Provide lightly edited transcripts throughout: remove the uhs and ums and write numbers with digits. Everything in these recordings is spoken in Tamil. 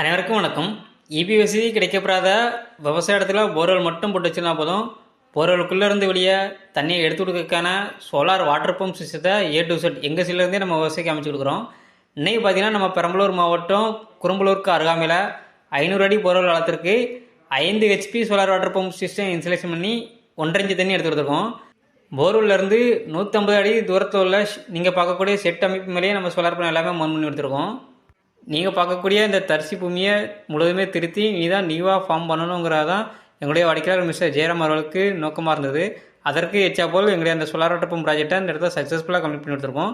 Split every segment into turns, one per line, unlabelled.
அனைவருக்கும் வணக்கம். இபி வசதி கிடைக்கப்பெறாத விவசாய இடத்துல போர்வெல் மட்டும் போட்டு வச்சுருந்தா போதும். போர்வெலுக்குள்ளே இருந்து வெளியே தண்ணியை எடுத்து கொடுக்கறதுக்கான சோலார் வாட்டர் பம்ப் சிஸ்டத்தை A to Z எங்கள் சைட்லேருந்தே நம்ம விவசாயிக்கு அமைச்சு கொடுக்குறோம். இன்றைக்கி பார்த்தீங்கன்னா நம்ம பெரம்பலூர் மாவட்டம் குரும்பலூருக்கு அருகாமையில் 500 அடி போர்வெல் வளர்த்துருக்கு 5 HP solar water pump system installation பண்ணி 1.5 இன்ச்சு தண்ணி எடுத்து கொடுத்துருக்கோம். போர்வெல்லேருந்து 150 அடி தூரத்தில் உள்ள நீங்கள் பார்க்கக்கூடிய செட் அமைப்பு மேலேயே நம்ம சோலார் பேனல் எல்லாமே மவுண்ட் பண்ணி எடுத்துருக்கோம். நீங்கள் பார்க்கக்கூடிய இந்த தரிசி பூமியை முழுவதுமே திருத்தி நீவாக ஃபார்ம் பண்ணணுங்கிறதான் எங்களுடைய வாடிக்கையாளர் மிஸ்டர் ஜெயராம் அவர்களுக்கு நோக்கமாக இருந்தது. அதற்கு எச்சா போல் எங்களுடைய அந்த சோலார் வாட்டர் பம்ப் ப்ராஜெக்டை இந்த இடத்துல சக்ஸஸ்ஃபுல்லாக கம்ப்ளீட் பண்ணி எடுத்திருக்கோம்.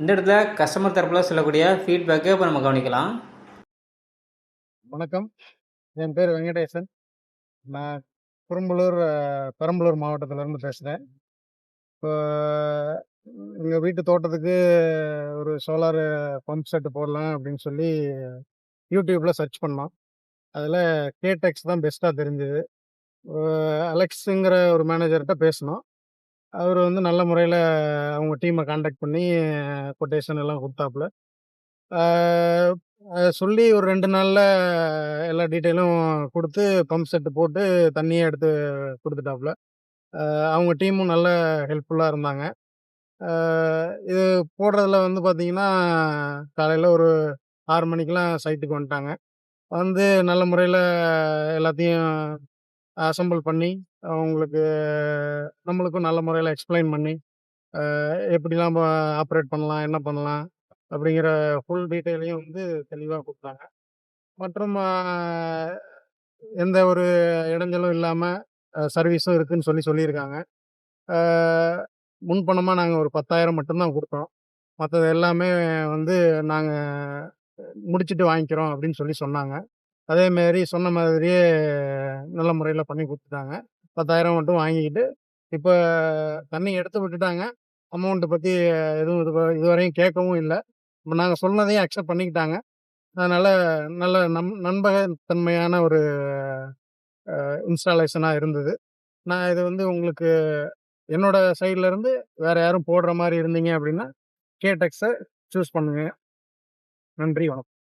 இந்த இடத்துல கஸ்டமர் தரப்பில் சொல்லக்கூடிய ஃபீட்பேக்கை இப்போ நம்ம கவனிக்கலாம்.
வணக்கம், என் பேர் வெங்கடேசன். நான் குரும்பலூர் பெரம்பலூர் மாவட்டத்திலேருந்து பேசுகிறேன். இப்போ எங்கள் வீட்டு தோட்டத்துக்கு ஒரு சோலார் பம்ப் செட்டு போடலாம் அப்படின்னு சொல்லி யூடியூப்பில் சர்ச் பண்ணோம். அதில் கேடெக்ஸ் தான் பெஸ்ட்டாக தெரிஞ்சுது. அலெக்ஸுங்கிற ஒரு மேனேஜர்கிட்ட பேசினோம். அவர் வந்து நல்ல முறையில் அவங்க டீமை காண்டாக்ட் பண்ணி கொட்டேஷன் எல்லாம் கொடுத்தாப்புல. சொல்லி ஒரு 2 நாளில் எல்லா டீட்டெயிலும் கொடுத்து பம்ப் செட்டு போட்டு தண்ணியை எடுத்து கொடுத்துட்டாப்புல. அவங்க டீமும் நல்ல ஹெல்ப்ஃபுல்லாக இருந்தாங்க. இது போடுறதுல வந்து பார்த்தீங்கன்னா, காலையில் ஒரு 6 மணிக்கெலாம் சைட்டுக்கு வந்துட்டாங்க. வந்து நல்ல முறையில் எல்லாத்தையும் அசெம்பிள் பண்ணி, அவங்களுக்கு நம்மளுக்கும் நல்ல முறையில் எக்ஸ்பிளைன் பண்ணி, எப்படிலாம் ஆப்ரேட் பண்ணலாம், என்ன பண்ணலாம் அப்படிங்கிற ஃபுல் டீட்டெயிலையும் வந்து தெளிவாக கொடுத்தாங்க. மற்றும் எந்த ஒரு இடைஞ்சலும் இல்லாமல் சர்வீஸும் இருக்குதுன்னு சொல்லியிருக்காங்க. முன்பணமாக நாங்கள் ஒரு 10,000 மட்டும்தான் கொடுத்தோம். மற்றது எல்லாமே வந்து நாங்கள் முடிச்சுட்டு வாங்கிக்கிறோம் அப்படின்னு சொன்னாங்க. அதேமாரி சொன்ன மாதிரியே நல்ல முறையில் பண்ணி கொடுத்துட்டாங்க. 10,000 மட்டும் வாங்கிக்கிட்டு இப்போ தண்ணி எடுத்து விட்டுட்டாங்க. அமௌண்ட்டை பற்றி எதுவும் இதுவரையும் கேட்கவும் இல்லை. இப்போ நாங்கள் சொன்னதையும் அக்செப்ட் பண்ணிக்கிட்டாங்க. அதனால் நல்ல நம்பகத்தன்மையான ஒரு இன்ஸ்டாலேஷனாக இருந்தது. நான் இது வந்து உங்களுக்கு என்னோட சைட்லேருந்து வேறு யாரும் போடுற மாதிரி இருந்தீங்க அப்படின்னா கேடெக்ஸை சூஸ் பண்ணுங்க. நன்றி, வணக்கம்.